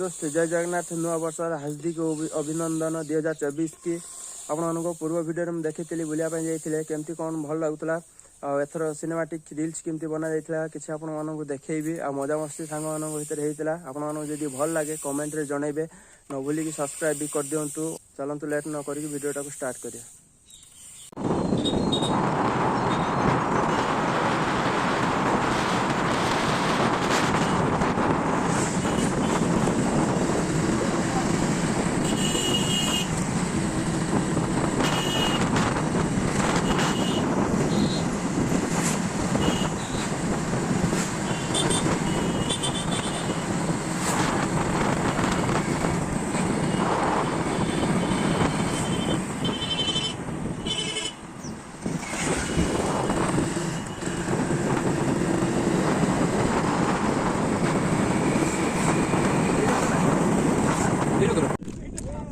दोस्त जय जगन्नाथ नुआ वर्ष हार्दिक अभिनंदन 2024 की आपण पूर्व वीडियो में देखी बुलाया जाइए केमती कौन भल लगुला एथर सिनेमाटिक रिल्स केमती बना जाता किसी आपको देखी आ मजा मस्ती सांग मान भितर होता आपड़ी भल लगे कमेंट रे जनइबे न भूलिक सब्सक्राइब भी कर दिंतु। चलतु लेट न करी वीडियो को स्टार्ट करिया।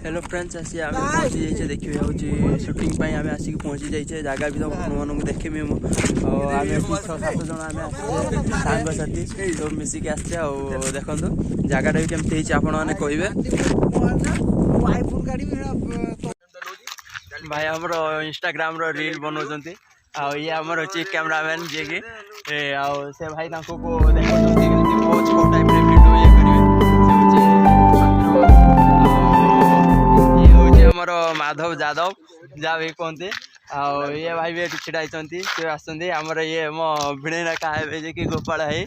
हेलो फ्रेंड्स आसी आम पहुँची जाइए देखिए हूँ सुटिंग आम आसिक पहुँची जाइए जगह भी तुम देखमी आम 6-7 जन आम सांगसाथी सब मिसिक आसचे देखो जगह भी केमती आपने कहे भाई आमर इंस्टाग्राम रील बनाऊँ ये आमर अच्छे कैमरामैन जी की से भाई टाइप वीडियो ये माधव जादव जहाँ भी कहते ये भाई भी छिड़ाई सी आसमर ये मो भिड़ना कहे जे कि गोपाल भाई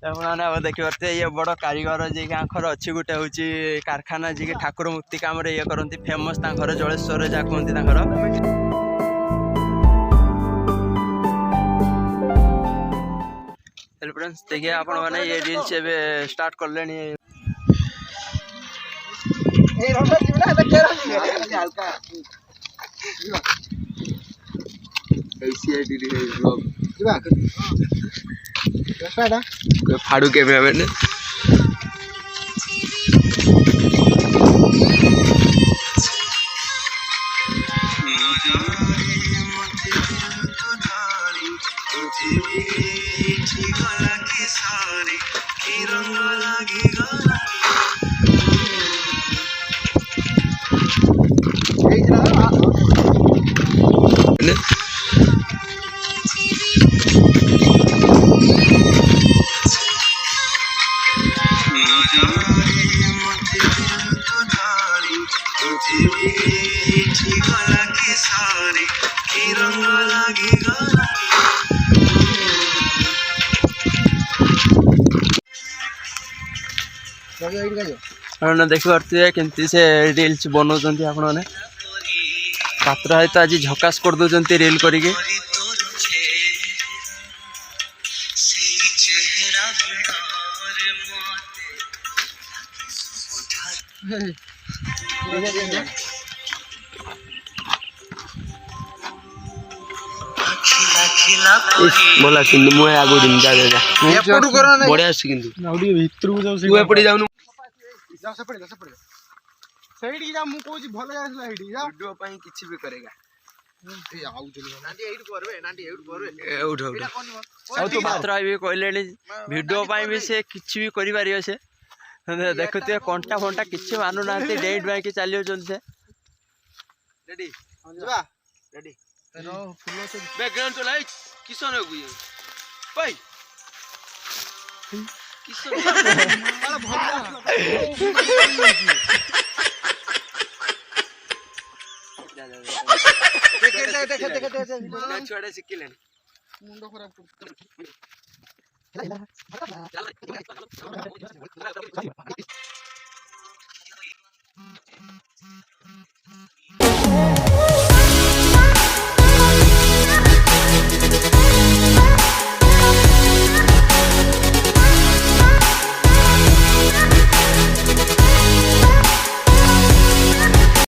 आपने देखी पारे ये बड़ कारीगर जी आखर अच्छी गोटे हूँ कारखाना जी कि ठाकुर मुक्ति काम ये करती फेमस तांकर जलेश्वर जहाँ कहते हेलो फ्रेंड्स देखिए आपण मैंने ये रील्स एवं स्टार्ट कर ले फाड़ू कैमरामैन देखी पारे केमती से रील्स बनाऊँ आपने पात्र भाई तो आज झकास कर दौरान रील करके बोला मुझे आगो दिन बढ़िया भितर किसी भी करेगा कहले वीडियो भी से किसी भी कर से देखुए कंटा फंटा किसी मानु ना डेट बाइक चली से रेडी रेडी बैकग्राउंड चला किसन भाई छुआ शिखिले मुंड खराब